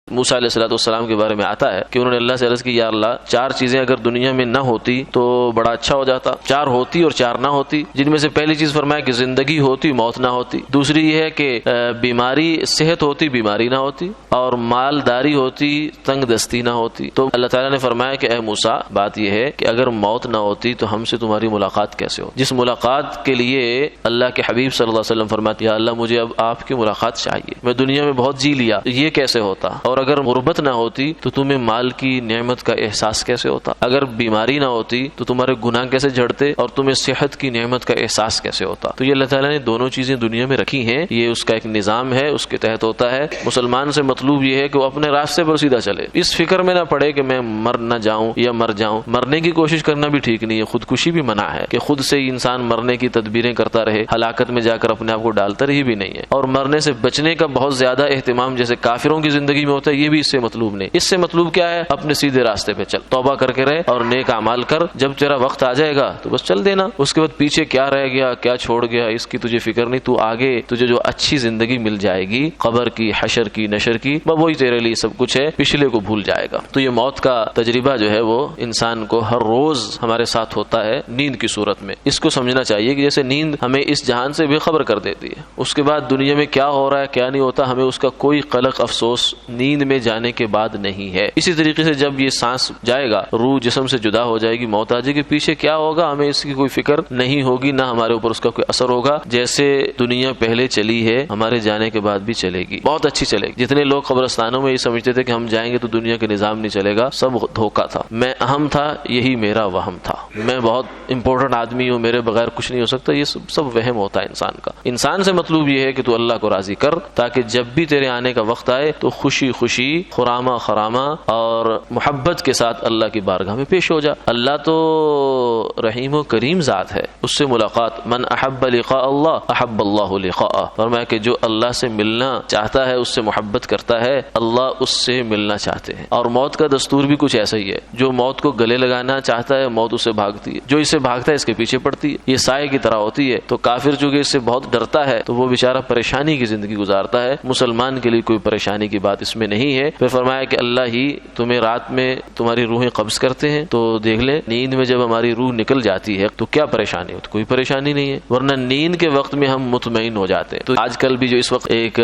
موسیٰ علیہ السلام کے بارے میں آتا ہے کہ انہوں نے اللہ سے عرض کی، یا اللہ 4 چیزیں اگر دنیا میں نہ ہوتی تو بڑا اچھا ہو جاتا، 4 ہوتی اور 4 نہ ہوتی، جن میں سے پہلی چیز فرمایا کہ زندگی ہوتی، موت نہ ہوتی، دوسری یہ ہے کہ بیماری، صحت ہوتی، بیماری نہ ہوتی، اور مالداری ہوتی، تنگ دستی نہ ہوتی۔ تو اللہ تعالیٰ نے فرمایا کہ اے موسیٰ، بات یہ ہے کہ اگر موت نہ ہوتی تو ہم سے تمہاری ملاقات کیسے ہو؟ جس ملاقات کے لیے اللہ کے حبیب صلی اللہ علیہ وسلم فرماتے، یا اللہ مجھے اب آپ کی ملاقات چاہیے، میں دنیا میں بہت جی لیا، یہ کیسے ہوتا؟ اور اگر غربت نہ ہوتی تو تمہیں مال کی نعمت کا احساس کیسے ہوتا؟ اگر بیماری نہ ہوتی تو تمہارے گناہ کیسے جھڑتے اور تمہیں صحت کی نعمت کا احساس کیسے ہوتا؟ تو یہ اللہ تعالیٰ نے دونوں چیزیں دنیا میں رکھی ہیں، یہ اس کا ایک نظام ہے، اس کے تحت ہوتا ہے۔ مسلمان سے مطلوب یہ ہے کہ وہ اپنے راستے پر سیدھا چلے، اس فکر میں نہ پڑے کہ میں مر نہ جاؤں یا مر جاؤں۔ مرنے کی کوشش کرنا بھی ٹھیک نہیں ہے، خودکشی بھی منع ہے کہ خود سے انسان مرنے کی تدبیریں کرتا رہے، ہلاکت میں جا کر اپنے آپ کو ڈالتا رہی بھی نہیں ہے۔ اور مرنے سے بچنے کا بہت زیادہ اہتمام جیسے کافروں کی زندگی میں ہوتا ہے، یہ بھی اس سے مطلوب نہیں۔ اس سے مطلوب کیا ہے؟ اپنے سیدھے راستے پہ چل، توبہ کر کے رہے اور نیک اعمال کر، جب تیرا وقت آ جائے گا تو بس چل دینا، اس کے بعد پیچھے کیا رہ گیا، کیا چھوڑ گیا، اس کی تجھے فکر نہیں، تو آگے تجھے جو اچھی زندگی مل جائے گی، قبر کی، حشر کی، نشر کی، وہی تیرے لیے سب کچھ ہے، پچھلے کو بھول جائے گا۔ تو یہ موت کا تجربہ جو ہے وہ انسان کو ہر روز ہمارے ساتھ ہوتا ہے نیند کی صورت میں۔ اس کو سمجھنا چاہیے کہ جیسے نیند ہمیں اس جہان سے بے خبر کر دیتی ہے، اس کے بعد دنیا میں کیا ہو رہا ہے کیا نہیں ہوتا ہمیں اس کا کوئی قلق افسوس نیند میں جانے کے بعد نہیں ہے۔ اسی طریقے سے جب یہ سانس جائے گا، روح جسم سے جدا ہو جائے گی، موت آ جائے گی، پیچھے کیا ہوگا ہمیں اس کی کوئی فکر نہیں ہوگی، نہ ہمارے اوپر اس کا کوئی اثر ہوگا۔ جیسے دنیا پہلے چلی ہے ہمارے جانے کے بعد بھی چلے گی، بہت اچھی چلے گی۔ جتنے لوگ قبرستانوں میں یہ سمجھتے تھے کہ ہم جائیں گے تو دنیا کے نظام نہیں چلے گا، سب دھوکا تھا۔ میں اہم تھا، یہی میرا وہم تھا، میں بہت امپورٹنٹ آدمی ہوں، میرے بغیر کچھ نہیں ہو سکتا، یہ سب وہم ہوتا ہے انسان کا۔ انسان سے مطلوب یہ ہے کہ تو اللہ کو راضی کر، تاکہ جب بھی تیرے آنے کا وقت آئے تو خوشی خوشی، خرامہ خرامہ اور محبت کے ساتھ اللہ کی بارگاہ میں پیش ہو جا۔ اللہ تو رحیم و کریم ذات ہے، اس سے ملاقات، من احب لقاء اللہ احب اللہ لقاءہ، فرمایا کہ جو اللہ سے ملنا چاہتا ہے، اس سے محبت کرتا ہے، اللہ اس سے ملنا چاہتے ہیں۔ اور موت کا دستور بھی کچھ ایسا ہی ہے، جو موت کو گلے لگانا چاہتا ہے موت اسے بھاگتی ہے، جو اسے بھاگتا ہے اس کے پیچھے پڑتی ہے، یہ سائے کی طرح ہوتی ہے۔ تو کافر چونکہ اس سے بہت ڈرتا ہے تو وہ بیچارہ پریشانی کی زندگی گزارتا ہے، مسلمان کے لیے کوئی پریشانی کی بات اس میں نہیں ہے۔ پھر فرمایا کہ اللہ ہی تمہیں رات میں تمہاری روحیں قبض کرتے ہیں، تو دیکھ لیں نیند میں جب ہماری روح نکل جاتی ہے تو کیا پریشانی ہوتی؟ کوئی پریشانی نہیں ہے، ورنہ نیند کے وقت میں ہم مطمئن ہو جاتے ہیں۔ تو آج کل بھی جو اس وقت ایک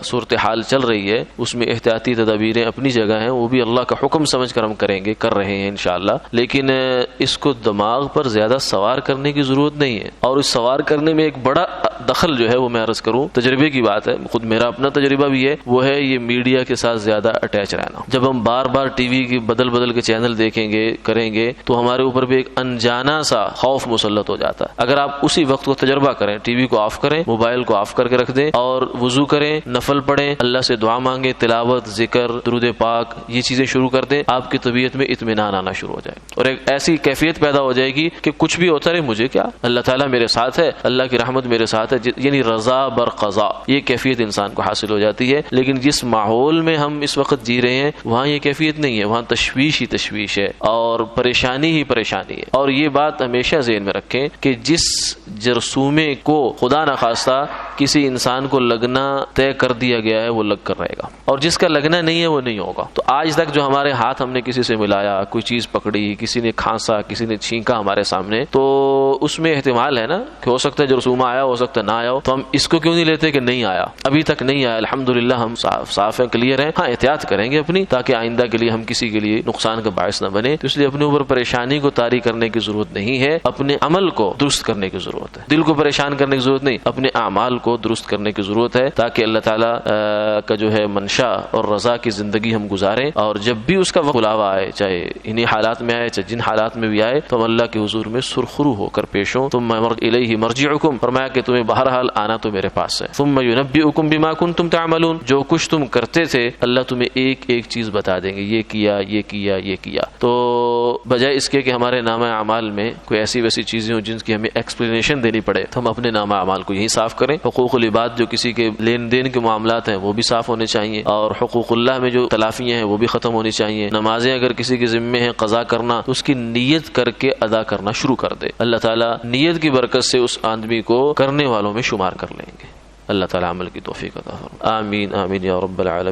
صورتحال چل رہی ہے، اس میں احتیاطی تدابیریں اپنی جگہ ہیں، وہ بھی اللہ کا حکم سمجھ کر ہم کریں گے، کر رہے ہیں انشاءاللہ، لیکن اس کو دماغ پر زیادہ سوار کرنے کی ضرورت نہیں ہے۔ اور اس سوار کرنے میں ایک بڑا دخل جو ہے وہ میں عرض کروں، تجربے کی بات ہے، خود میرا اپنا تجربہ بھی ہے، وہ ہے یہ میڈیا کے ساتھ زیادہ اٹیچ رہنا۔ جب ہم بار بار ٹی وی کی بدل کے چینل دیکھیں گے، کریں گے، تو ہمارے اوپر بھی ایک انجانا سا خوف مسلط ہو جاتا ہے۔ اگر آپ اسی وقت کو تجربہ کریں، ٹی وی کو آف کریں، موبائل کو آف کر کے رکھ دیں اور وضو کریں، نفل پڑھیں، اللہ سے دعا مانگیں، تلاوت، ذکر، درود پاک، یہ چیزیں شروع کر دیں، آپ کی طبیعت میں اطمینان آنا شروع ہو جائے اور ایک ایسی کیفیت پیدا ہو جائے گی کہ کچھ بھی ہوتا رہے مجھے کیا، اللہ تعالیٰ میرے ساتھ ہے، اللہ کی رحمت میرے ساتھ ہے، یعنی رضا بر قضا، یہ کیفیت انسان کو حاصل ہو جاتی ہے۔ لیکن جس ماحول میں ہم اس وقت جی رہے ہیں وہاں یہ کیفیت نہیں ہے، وہاں تشویش ہی تشویش ہے اور پریشانی ہی پریشانی ہے۔ اور یہ بات ہمیشہ ذہن میں رکھیں کہ جس جرثومے کو خدا نخواستہ کسی انسان کو لگنا طے کر دیا گیا ہے وہ لگ کر رہے گا، اور جس کا لگنا نہیں ہے وہ نہیں ہوگا۔ تو آج تک جو ہمارے ہاتھ ہم نے کسی سے ملایا، کوئی چیز پکڑی، کسی نے کھانسا، کسی نے چھینکا ہمارے سامنے، تو اس میں احتمال ہے نا کہ ہو سکتا ہے جرثومہ آیا، ہو سکتا ہے نہ آیا ہو، تو ہم اس کو کیوں نہیں لیتے کہ نہیں آیا، ابھی تک نہیں آیا، الحمدللہ ہم صاف ہیں، کلیئر ہیں۔ ہاں احتیاط کریں گے اپنی، تاکہ آئندہ کے لیے ہم کسی کے لیے نقصان کا باعث نہ بنے۔ تو اس لیے اپنے اوپر پریشانی کو طاری کرنے کی ضرورت نہیں ہے، اپنے عمل کو درست کرنے کی ضرورت ہے، دل کو پریشان کرنے کی ضرورت نہیں، اپنے اعمال کو درست کرنے کی ضرورت ہے، تاکہ اللہ تعالیٰ کا جو ہے منشا اور رضا کی زندگی ہم گزاریں، اور جب بھی اس کا وقت بلاوا آئے، چاہے انہی حالات میں آئے چاہے جن حالات میں بھی آئے، تو ہم اللہ کے حضور میں سرخرو ہو کر پیش ہوں۔ ثم الیہ مرجعکم، فرمایا کہ تمہیں بہرحال آنا تو میرے پاس ہے۔ ثم ینبئکم بما کنتم تعملون، جو کچھ تم کرتے تھے اللہ تمہیں ایک ایک چیز بتا دیں گے، یہ کیا، یہ کیا، یہ کیا۔ تو بجائے اس کے کہ ہمارے نامہ اعمال میں کوئی ایسی ویسی چیزیں ہوں جن کی ہمیں ایکسپلینیشن دینی پڑے، تو ہم اپنے نامہ اعمال کو یہی صاف کریں۔ حقوق العباد جو کسی کے لین دین کے معاملات ہیں وہ بھی صاف ہونے چاہیے، اور حقوق اللہ میں جو تلافیاں ہیں وہ بھی ختم ہونی چاہیے۔ نمازیں اگر کسی کے ذمے ہیں قضا کرنا، تو اس کی نیت کر کے ادا کرنا شروع کر دے، اللہ تعالیٰ نیت کی برکت سے اس آدمی کو کرنے والوں میں شمار کر لیں گے۔ اللہ تعالیٰ عمل کی توفیق عطا فرمائے۔ آمین آمین یا رب العالمین۔